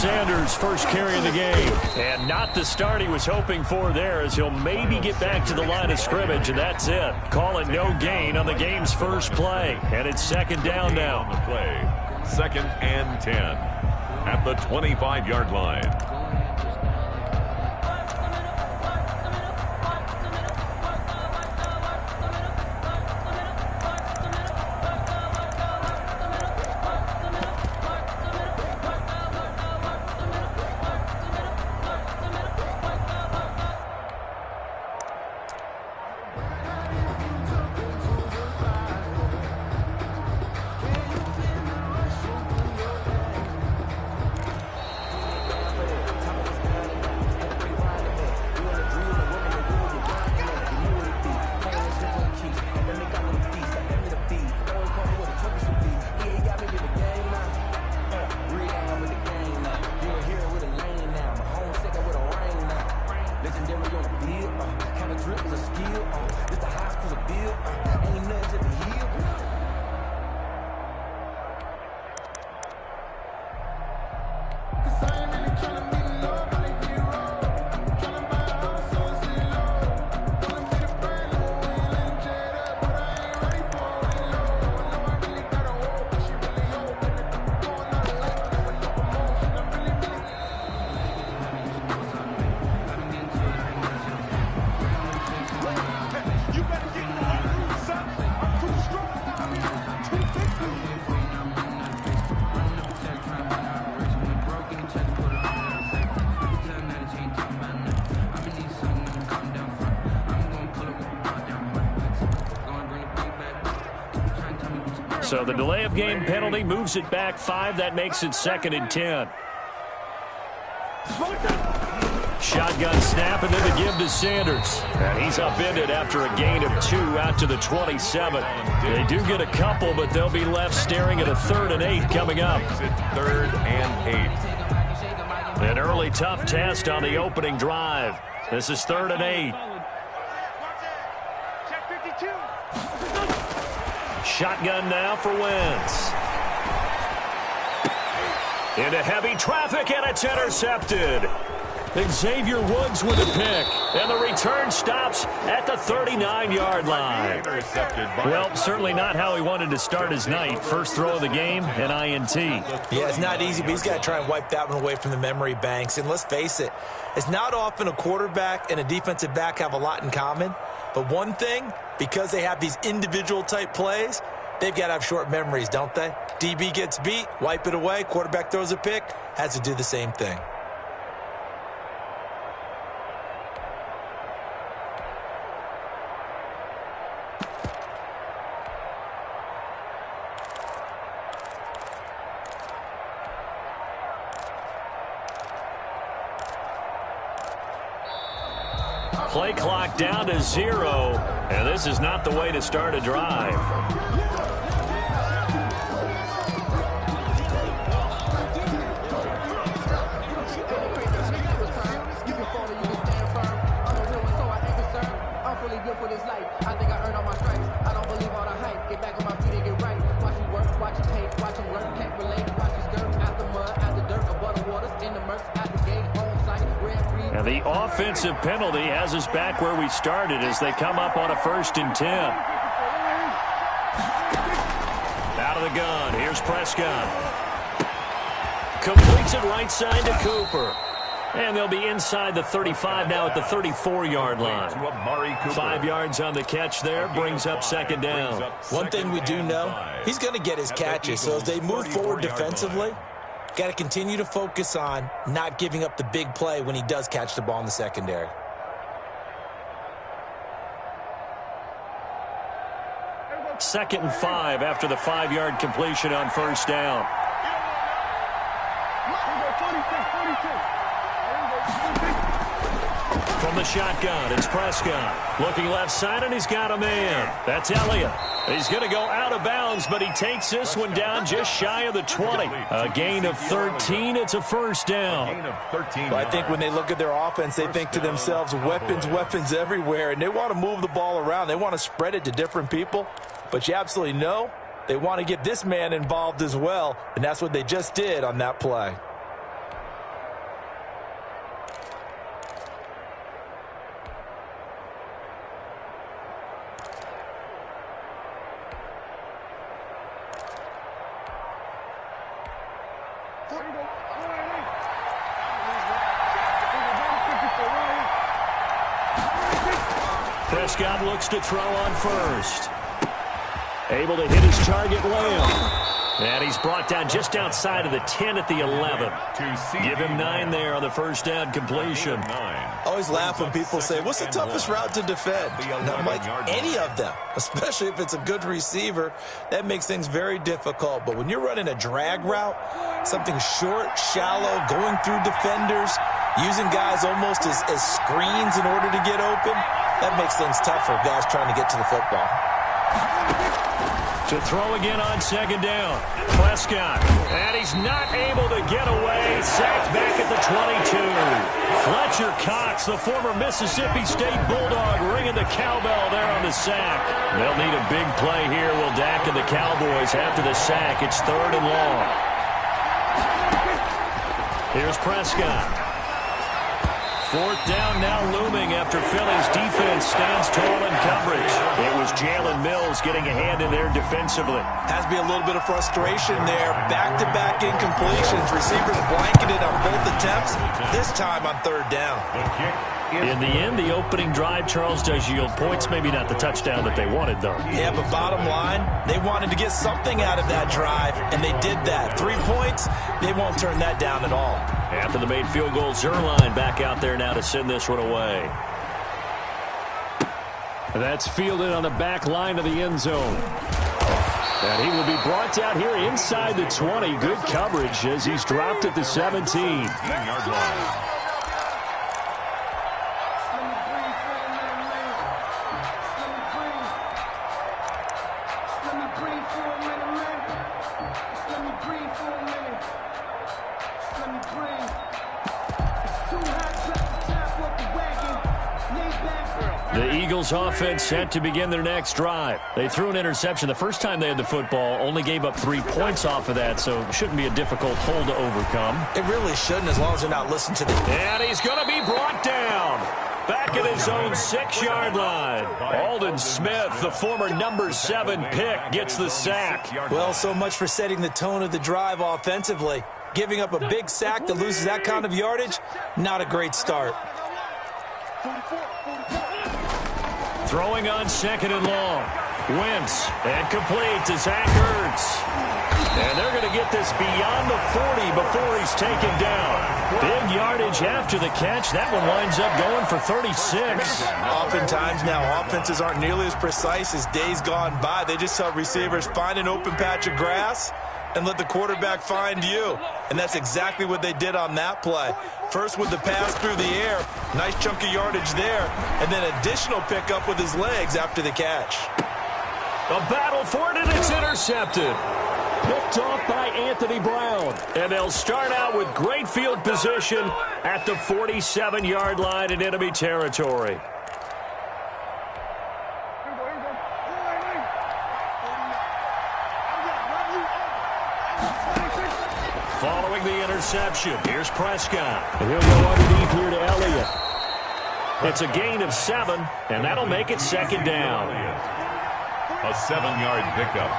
Sanders, first carry of the game. And not the start he was hoping for there, as he'll maybe get back to the line of scrimmage, and that's it. Call it no gain on the game's first play. And it's second down now. On the play, 2nd and 10 at the 25-yard line. So the delay of game penalty moves it back 5. That makes it 2nd and 10. Shotgun snap, and then the give to Sanders. And he's upended after a gain of 2 out to the 27. They do get a couple, but they'll be left staring at a 3rd and 8 coming up. 3rd and 8. An early tough test on the opening drive. This is 3rd and 8. Shotgun now for Wentz. Into heavy traffic, and it's intercepted. Xavier Woods with a pick, and the return stops at the 39-yard line. Well, certainly not how he wanted to start his night. First throw of the game, an INT. Yeah, it's not easy, but he's got to try and wipe that one away from the memory banks. And let's face it, it's not often a quarterback and a defensive back have a lot in common. But one thing, because they have these individual type plays, they've got to have short memories, don't they? DB gets beat, wipe it away, quarterback throws a pick, has to do the same thing. Play clock down to 0, and this is not the way to start a drive. The offensive penalty has us back where we started as they come up on a 1st and 10. Out of the gun. Here's Prescott. Completes it right side to Cooper. And they'll be inside the 35 now at the 34-yard line. 5 yards on the catch there. Brings up 2nd down. One thing we do know, he's going to get his catches. So as they move forward defensively, got to continue to focus on not giving up the big play when he does catch the ball in the secondary. Second and 5 after the 5-yard completion on 1st down. From the shotgun, it's Prescott. Looking left side, and he's got a man. That's Elliott. He's going to go out of bounds, but he takes this one down just shy of the 20. A gain of 13. It's a 1st down. Well, I think when they look at their offense, they think to themselves, weapons everywhere, and they want to move the ball around. They want to spread it to different people. But you absolutely know they want to get this man involved as well, and that's what they just did on that play. Prescott looks to throw on first. Able to hit his target, Leemo. And he's brought down just outside of the 10 at the 11. Give him 9 there on the first down completion. I always laugh when people say, what's the toughest route to defend? And I'm like, any of them, especially if it's a good receiver. That makes things very difficult. But when you're running a drag route, something short, shallow, going through defenders, using guys almost as screens in order to get open, that makes things tough for guys trying to get to the football. To throw again on second down. Prescott. And he's not able to get away. Sacked back at the 22. Fletcher Cox, the former Mississippi State Bulldog, ringing the cowbell there on the sack. They'll need a big play here. Will Dak and the Cowboys after the sack. It's 3rd and long. Here's Prescott. 4th down now looming after Philly's defense stands tall in coverage. It was Jalen Mills getting a hand in there defensively. Has to be a little bit of frustration there. Back-to-back incompletions. Receivers blanketed on both attempts. This time on 3rd down. In the end, the opening drive, Charles, does yield points. Maybe not the touchdown that they wanted, though. Yeah, but bottom line, they wanted to get something out of that drive, and they did that. 3 points, they won't turn that down at all. After the made field goal, Zerline back out there now to send this one away. That's fielded on the back line of the end zone. And he will be brought down here inside the 20. Good coverage as he's dropped at the 17-yard line. The Eagles offense set to begin their next drive. They threw an interception the first time they had the football, only gave up 3 points off of that, so it shouldn't be a difficult hole to overcome. It really shouldn't, as long as they're not listening to the... And he's going to be brought down back at his own 6-yard line. Aldon Smith, the former number 7 pick, gets the sack. Well, so much for setting the tone of the drive offensively. Giving up a big sack that loses that kind of yardage, not a great start. Throwing on 2nd and long. Wentz and complete to Zach Ertz. And they're going to get this beyond the 40 before he's taken down. Big yardage after the catch. That one winds up going for 36. Oftentimes now, offenses aren't nearly as precise as days gone by. They just tell receivers, find an open patch of grass and let the quarterback find you. And that's exactly what they did on that play. First with the pass through the air, nice chunk of yardage there, and then additional pickup with his legs after the catch. A battle for it, and it's intercepted. Picked off by Anthony Brown. And they'll start out with great field position at the 47-yard line in enemy territory. Following the interception, here's Prescott. And he'll go underneath here to Elliott. It's a gain of 7, and that'll make it 2nd down. A 7-yard pickup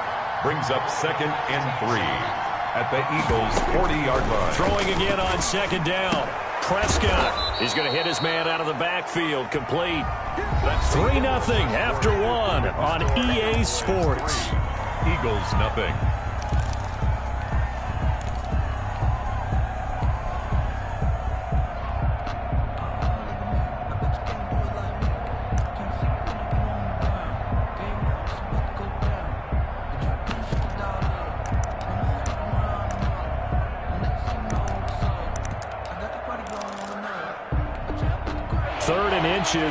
brings up 2nd and 3 at the Eagles' 40-yard line. Throwing again on 2nd down. Prescott is going to hit his man out of the backfield. Complete. 3-0 after 1 on EA Sports. Eagles nothing.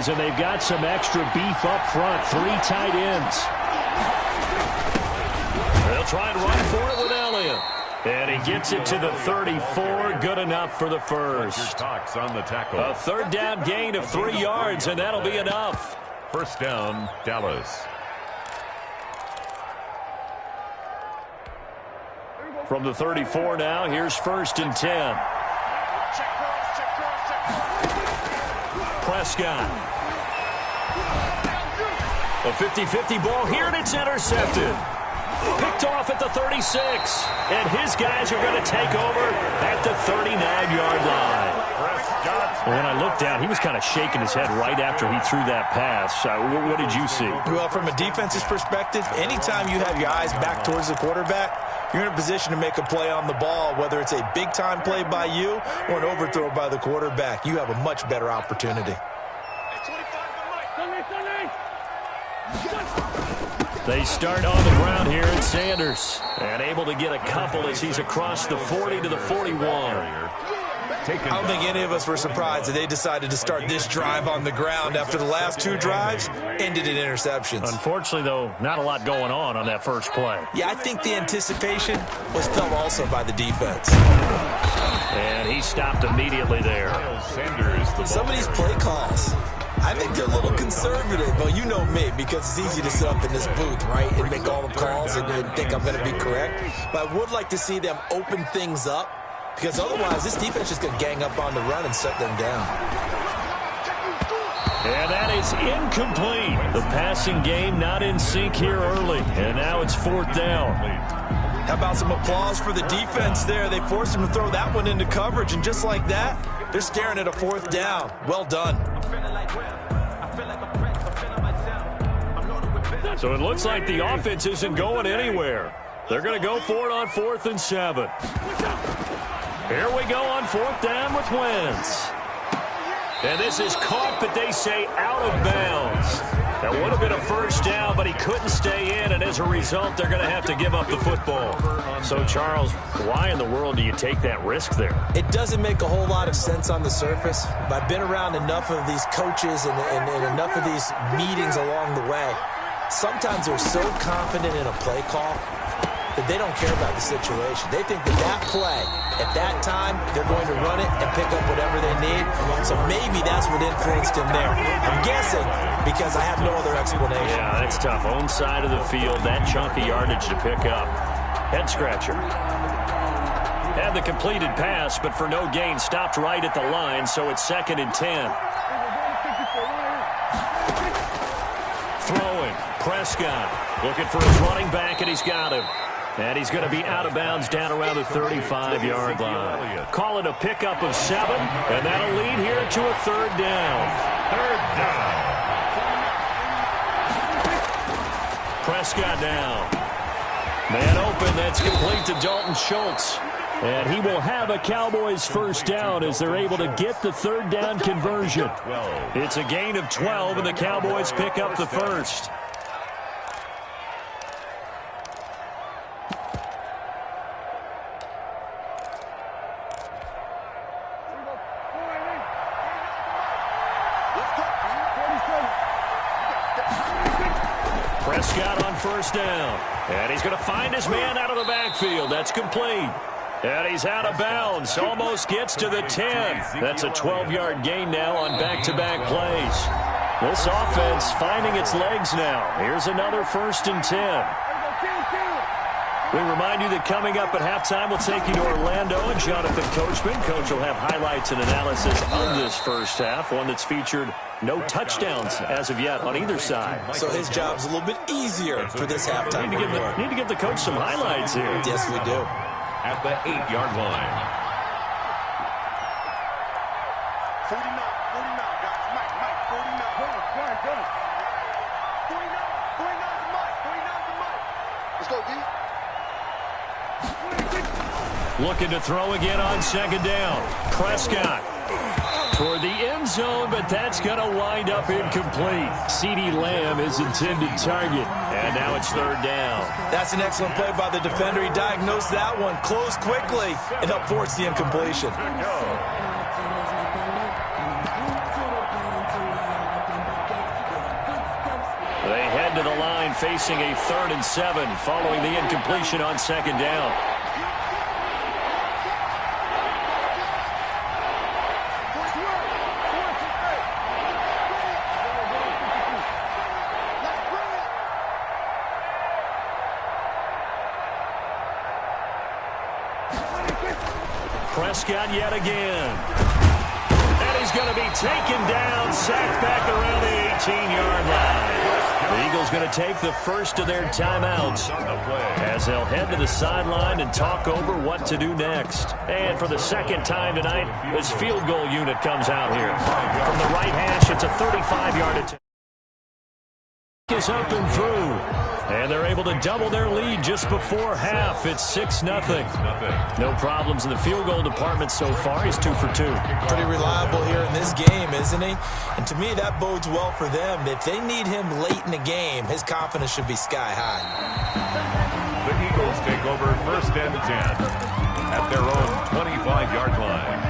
And they've got some extra beef up front. 3 tight ends. They'll try and run for it with Elliott. And he gets it to the 34. Good enough for the first. On the tackle. A 3rd down gain of 3 yards, and that'll be enough. First down, Dallas. From the 34 now, here's 1st and 10. Prescott. A 50-50 ball here, and it's intercepted. Picked off at the 36. And his guys are going to take over at the 39-yard line. When I looked down, he was kind of shaking his head right after he threw that pass. What did you see? Well, from a defense's perspective, anytime you have your eyes back towards the quarterback, you're in a position to make a play on the ball, whether it's a big-time play by you or an overthrow by the quarterback. You have a much better opportunity. They start on the ground here at Sanders. And able to get a couple as he's across the 40 to the 41. I don't think any of us were surprised that they decided to start this drive on the ground after the last two drives ended in interceptions. Unfortunately, though, not a lot going on that first play. Yeah, I think the anticipation was felt also by the defense. And he stopped immediately there. Some of these play calls, I think they're a little conservative. Well, you know me, because it's easy to sit up in this booth, right, and make all the calls and think I'm going to be correct. But I would like to see them open things up, because otherwise this defense is going to gang up on the run and shut them down. And that is incomplete. The passing game not in sync here early. And now it's 4th down. How about some applause for the defense there? They forced him to throw that one into coverage, and just like that, they're staring at a 4th down. Well done. So it looks like the offense isn't going anywhere. They're going to go for it on 4th and 7. Here we go on 4th down with Wentz. And this is caught, but they say out of bounds. That would have been a first down, but he couldn't stay in, and as a result, they're going to have to give up the football. So, Charles, why in the world do you take that risk there? It doesn't make a whole lot of sense on the surface, but I've been around enough of these coaches and enough of these meetings along the way. Sometimes they're so confident in a play call that they don't care about the situation. They think that play, at that time, they're going to run it and pick up whatever they need. So maybe that's what influenced him there. I'm guessing because I have no other explanation. Yeah, that's tough. Own side of the field, that chunk of yardage to pick up. Head scratcher. Had the completed pass, but for no gain, stopped right at the line, so it's 2nd and 10. Throwing. Prescott looking for his running back, and he's got him. And he's going to be out of bounds down around the 35-yard line. Call it a pickup of 7, and that'll lead here to a 3rd down. 3rd down. Prescott down. Man open, that's complete to Dalton Schultz. And he will have a Cowboys first down as they're able to get the 3rd down conversion. It's a gain of 12, and the Cowboys pick up the first. Prescott on first down. And he's going to find his man out of the backfield. That's complete. And he's out of bounds. Almost gets to the 10. That's a 12-yard gain now on back-to-back plays. This offense finding its legs now. Here's another 1st and 10. We remind you that coming up at halftime, we'll take you to Orlando and Jonathan Coachman. Coach will have highlights and analysis of this first half, one that's featured no touchdowns as of yet on either side. So his job's a little bit easier for this halftime. Need to give the coach some highlights here. Yes, we do. At the 8-yard line. 49, guys. Mike, 49. 49's Mike. Let's go, D. Looking to throw again on 2nd down. Prescott toward the end zone, but that's going to wind up incomplete. CeeDee Lamb is intended target, and now it's 3rd down. That's an excellent play by the defender. He diagnosed that one, closed quickly, and helped force the incompletion. They head to the line facing a 3rd and 7 following the incompletion on 2nd down. Prescott yet again. And he's going to be taken down, sacked back around the 18-yard line. The Eagles going to take the first of their timeouts as they'll head to the sideline and talk over what to do next. And for the second time tonight, this field goal unit comes out here. From the right hash, it's a 35-yard attempt. Is up and through. And they're able to double their lead just before half. It's 6-0. No problems in the field goal department so far. He's 2 for 2. Pretty reliable here in this game, isn't he? And to me, that bodes well for them. If they need him late in the game, his confidence should be sky high. The Eagles take over 1st and 10 at their own 25-yard line.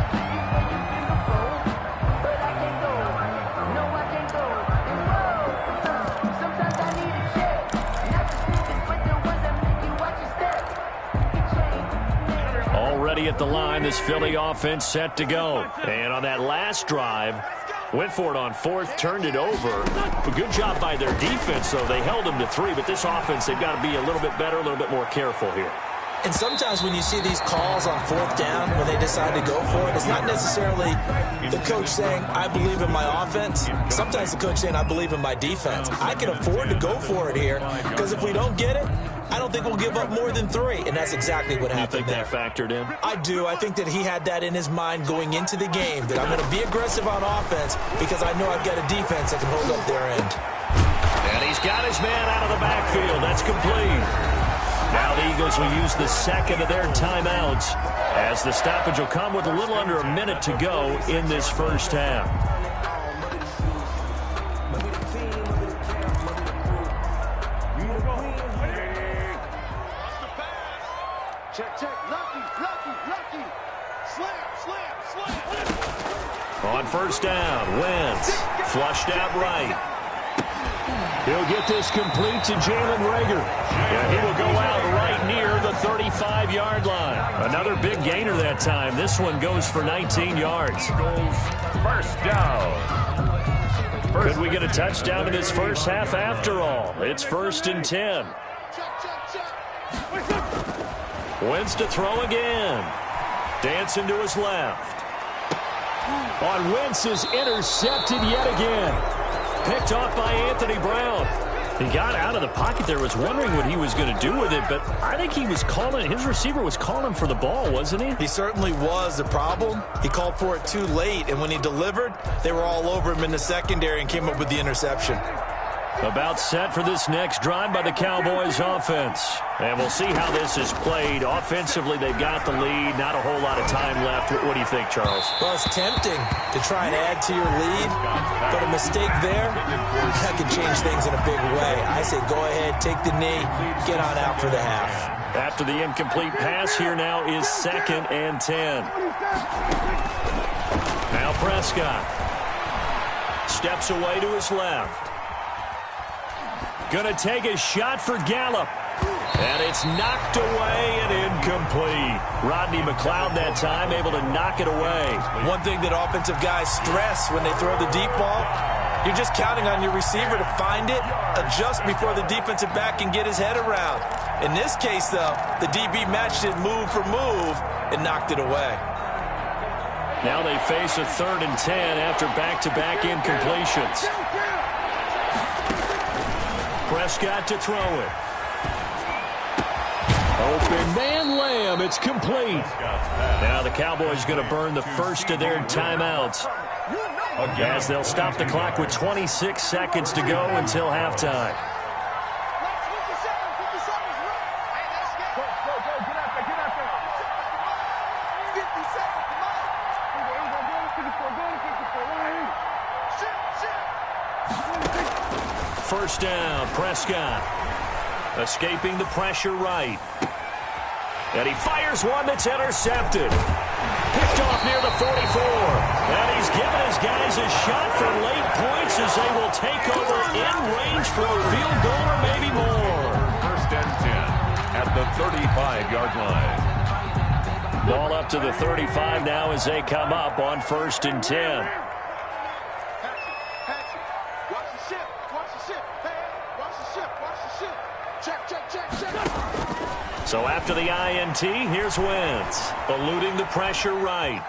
Already at the line, this Philly offense set to go. And on that last drive, went for it on 4th, turned it over. A good job by their defense, though. They held them to 3, but this offense, they've got to be a little bit better, a little bit more careful here. And sometimes when you see these calls on 4th down, when they decide to go for it, it's not necessarily the coach saying, I believe in my offense. Sometimes the coach saying, I believe in my defense. I can afford to go for it here, because if we don't get it, I don't think we'll give up more than 3, and that's exactly what happened there. You think that factored in? I do. I think that he had that in his mind going into the game, that I'm going to be aggressive on offense because I know I've got a defense that can hold up their end. And he's got his man out of the backfield. That's complete. Now the Eagles will use the second of their timeouts as the stoppage will come with a little under a minute to go in this first half. On 1st down, Wentz flushed out right. He'll get this complete to Jalen Reagor. And he will go out right near the 35-yard line. Another big gainer that time. This one goes for 19 yards. 1st down. Could we get a touchdown in this first half after all? It's 1st and 10. Wentz to throw again. Dancing to his left. On Wentz is intercepted yet again. Picked off by Anthony Brown. He got out of the pocket there, was wondering what he was going to do with it, but I think he was calling, his receiver was calling for the ball, wasn't he? He certainly was. The problem, he called for it too late, and when he delivered, they were all over him in the secondary and came up with the interception. About set for this next drive by the Cowboys offense. And we'll see how this is played. Offensively, they've got the lead. Not a whole lot of time left. What do you think, Charles? Well, it's tempting to try and add to your lead, but a mistake there, that could change things in a big way. I say go ahead, take the knee, get on out for the half. After the incomplete pass, here now is 2nd and 10. Now Prescott steps away to his left. Gonna take a shot for Gallup. And it's knocked away and incomplete. Rodney McLeod that time able to knock it away. One thing that offensive guys stress when they throw the deep ball, you're just counting on your receiver to find it, adjust before the defensive back can get his head around. In this case, though, the DB matched it move for move and knocked it away. Now they face a 3rd and 10 after back-to-back incompletions. Prescott to throw it. Open man Lamb. It's complete. Now the Cowboys going to burn the first of their timeouts as they'll stop the clock with 26 seconds to go until halftime. First down, Prescott. Escaping the pressure right. And he fires one that's intercepted. Picked off near the 44. And he's given his guys a shot for late points as they will take over in range for a field goal or maybe more. 1st and 10 at the 35-yard line. Ball up to the 35 now as they come up on 1st and 10. So after the INT, here's Wentz. Eluding the pressure right.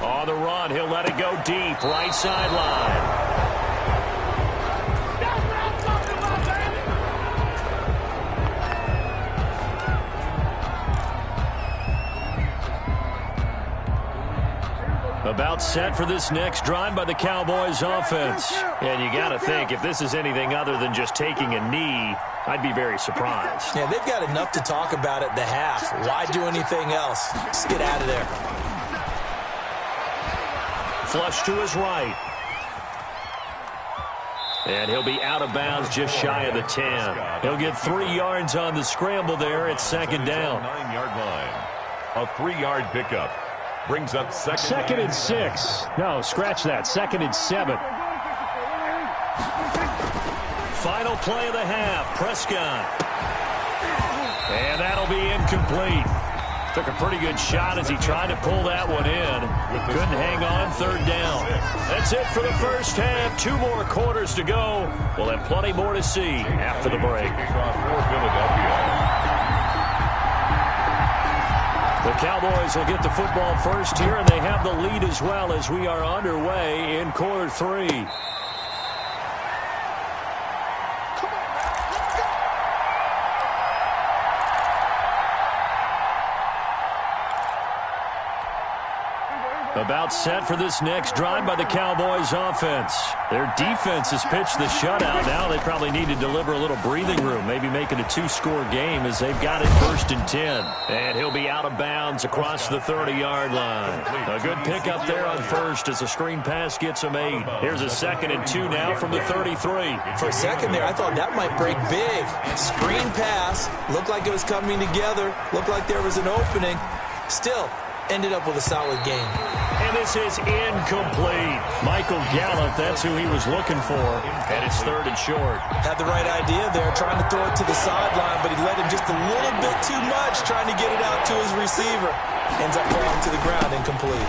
On the run, he'll let it go deep. Right sideline. About set for this next drive by the Cowboys offense. And you got to think, if this is anything other than just taking a knee, I'd be very surprised. Yeah, they've got enough to talk about at the half. Why do anything else? Just get out of there. Flush to his right. And he'll be out of bounds just shy of the 10. He'll get 3 yards on the scramble there at second down. 9-yard line. A 3-yard pickup. Brings up second and 6. No, scratch that. 2nd and 7. Final play of the half. Prescott. And that'll be incomplete. Took a pretty good shot as he tried to pull that one in. Couldn't hang on 3rd down. That's it for the first half. 2 more quarters to go. We'll have plenty more to see after the break. The Cowboys will get the football first here, and they have the lead as well as we are underway in quarter 3. About set for this next drive by the Cowboys offense. Their defense has pitched the shutout. Now they probably need to deliver a little breathing room, maybe make it a 2-score game as they've got it 1st and 10. And he'll be out of bounds across the 30-yard line. A good pickup there on 1st as a screen pass gets him 8. Here's a 2nd and 2 now from the 33. For a second there, I thought that might break big. Screen pass. Looked like it was coming together. Looked like there was an opening. Still, ended up with a solid game. And this is incomplete. Michael Gallup, that's who he was looking for. And it's 3rd and short. Had the right idea there, trying to throw it to the sideline, but he let him just a little bit too much, trying to get it out to his receiver. Ends up falling to the ground, incomplete.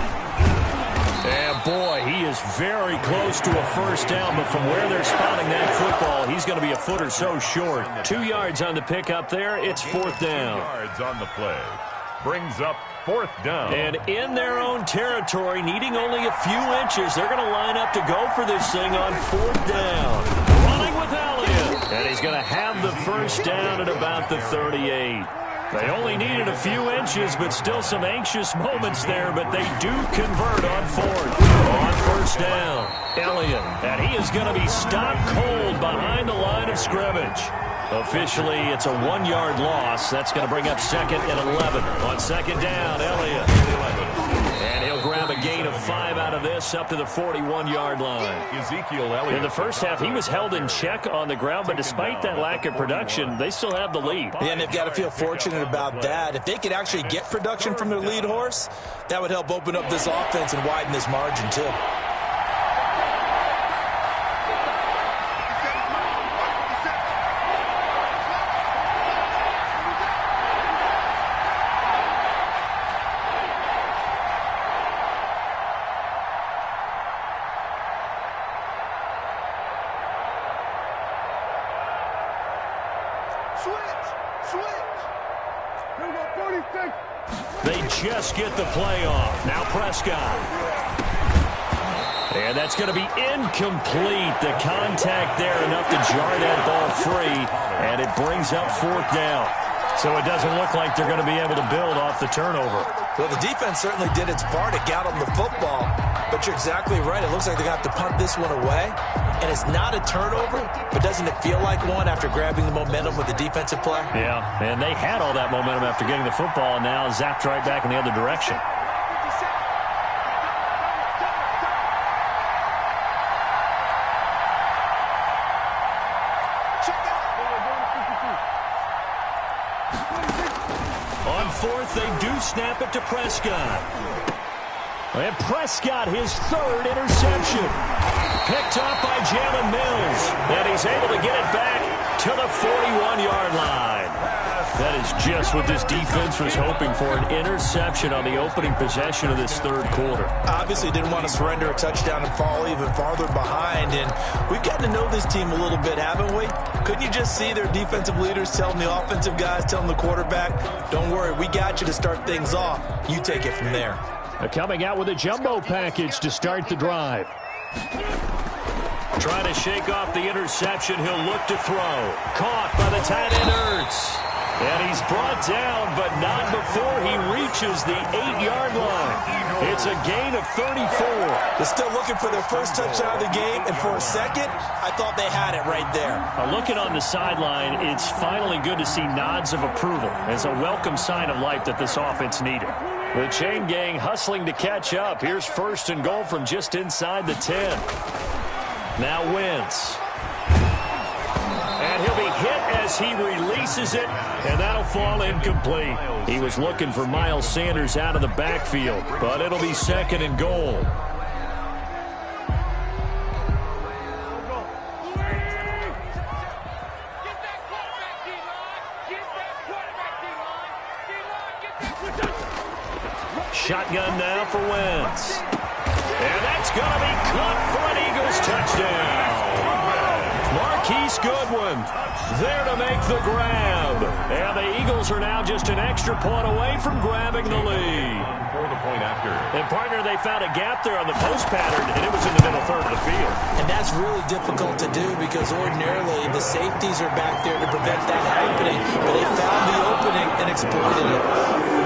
And boy, he is very close to a 1st down, but from where they're spotting that football, he's going to be a foot or so short. 2 yards on the pickup there. It's 4th down. Yards on the play. Brings up 4th down. And in their own territory, needing only a few inches, they're going to line up to go for this thing on 4th down. Running with Elliott. And he's going to have the 1st down at about the 38. They only needed a few inches, but still some anxious moments there, but they do convert on 4th. On 1st down, Elliott. And he is going to be stopped cold behind the line of scrimmage. Officially, it's a 1-yard loss. That's going to bring up 2nd and 11. On 2nd down, Elliott. And he'll grab a gain of 5 out of this up to the 41-yard line. Ezekiel Elliott. In the first half, he was held in check on the ground, but despite that lack of production, they still have the lead. Yeah, and they've got to feel fortunate about that. If they could actually get production from their lead horse, that would help open up this offense and widen this margin, too. They just get the play off. Now Prescott. And that's going to be incomplete. The contact there enough to jar that ball free. And it brings up 4th down. So it doesn't look like they're going to be able to build off the turnover. Well, the defense certainly did its part. It got them the football. But you're exactly right. It looks like they're going to have to punt this one away. And it's not a turnover, but doesn't it feel like one after grabbing the momentum with the defensive play? Yeah, and they had all that momentum after getting the football and now zapped right back in the other direction. On 4th, they do snap it to Prescott. And Prescott, his 3rd interception. Picked up by Jalen Mills. And he's able to get it back to the 41-yard line. That is just what this defense was hoping for, an interception on the opening possession of this 3rd quarter. Obviously didn't want to surrender a touchdown and fall even farther behind. And we've gotten to know this team a little bit, haven't we? Couldn't you just see their defensive leaders telling the offensive guys, telling the quarterback, don't worry, we got you to start things off. You take it from there. Coming out with a jumbo package to start the drive. Trying to shake off the interception. He'll look to throw. Caught by the tight end, Ertz. And he's brought down, but not before he reaches the 8-yard line. It's a gain of 34. They're still looking for their first touchdown of the game, and for a second, I thought they had it right there. Looking on the sideline, it's finally good to see nods of approval as a welcome sign of life that this offense needed. The chain gang hustling to catch up. Here's 1st and goal from just inside the 10. Now Wentz. And he'll be hit as he releases it, and that'll fall incomplete. He was looking for Miles Sanders out of the backfield, but it'll be 2nd and goal. Shotgun now for Wentz. And that's going to be caught for an Eagles touchdown. Marquise Goodwin there to make the grab. And the Eagles are now just an extra point away from grabbing the lead. For the point after. And, partner, they found a gap there on the post pattern, and it was in the middle third of the field. And that's really difficult to do because ordinarily the safeties are back there to prevent that happening, but they found the opening and exploited it.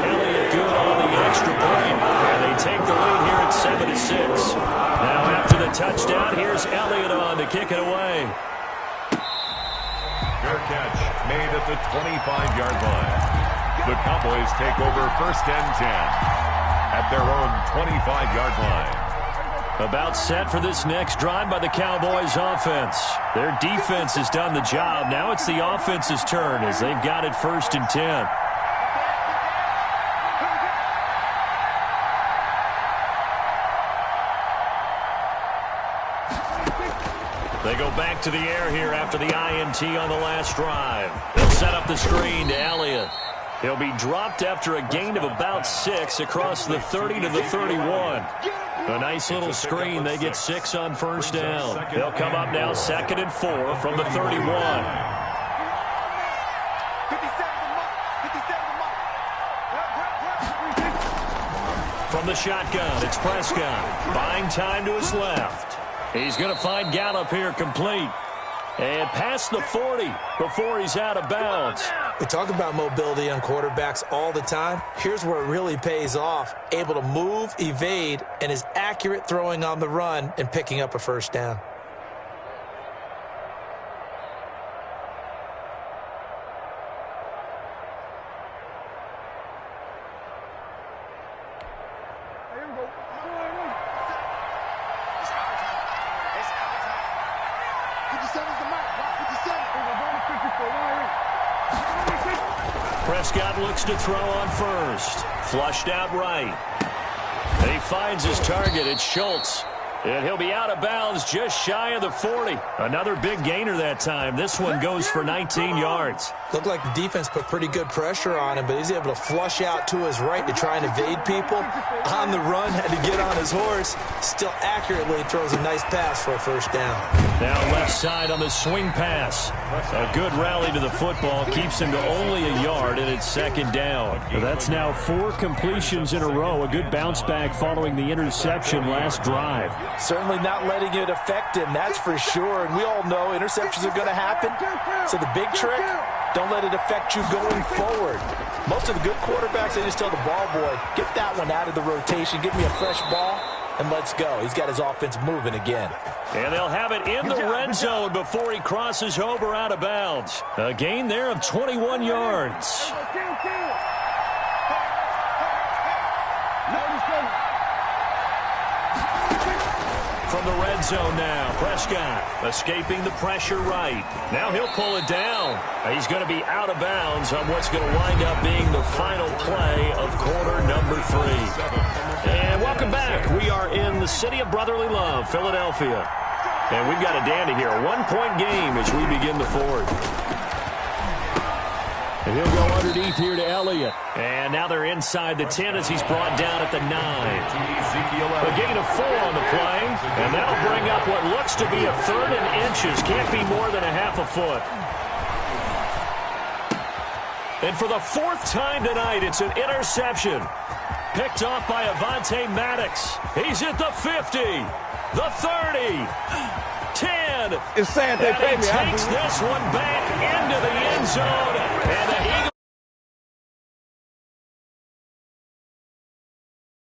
Elliott good on the extra point, and they take the lead here at 7-6. Now after the touchdown, here's Elliott on to kick it away. Fair catch made at the 25-yard line. The Cowboys take over 1st and 10 at their own 25-yard line. About set for this next drive by the Cowboys offense. Their defense has done the job. Now it's the offense's turn as they've got it 1st and 10. They go back to the air here after the INT on the last drive. They'll set up the screen to Elliott. He'll be dropped after a gain of about 6 across the 30 to the 31. A nice little screen. They get 6 on 1st down. They'll come up now 2nd and 4 from the 31. From the shotgun, it's Prescott. Buying time to his left. He's going to find Gallup here complete. And past the 40 before he's out of bounds. We talk about mobility on quarterbacks all the time. Here's where it really pays off. Able to move, evade, and is accurate throwing on the run and picking up a 1st down. Prescott looks to throw on 1st. Flushed out right. And he finds his target. It's Schultz. And he'll be out of bounds just shy of the 40. Another big gainer that time. This one goes for 19 yards. Looked like the defense put pretty good pressure on him, but he's able to flush out to his right to try and evade people. On the run, had to get on his horse. Still accurately throws a nice pass for a 1st down. Now left side on the swing pass. A good rally to the football. Keeps him to only a yard, and it's 2nd down. That's now 4 completions in a row. A good bounce back following the interception last drive. Certainly not letting it affect him, that's for sure. And we all know interceptions are going to happen. So the big trick, don't let it affect you going forward. Most of the good quarterbacks, they just tell the ball boy, get that one out of the rotation, give me a fresh ball, and let's go. He's got his offense moving again. And they'll have it in the red zone before he crosses over out of bounds. A gain there of 21 yards. From the red zone now, Prescott escaping the pressure right. Now he'll pull it down. He's going to be out of bounds on what's going to wind up being the final play of quarter number 3. And welcome back. We are in the city of brotherly love, Philadelphia. And we've got a dandy here. A 1-point game as we begin the 4th. And he'll go underneath here to Elliott. And now they're inside the 10 as he's brought down at the 9. A gain of 4 on the play. And that'll bring up what looks to be a 3rd and inches. Can't be more than a half a foot. And for the 4th time tonight, it's an interception. Picked off by Avonte Maddox. He's at the 50, the 30, 10. It's sad they and he takes this one back into the end zone. And the Eagles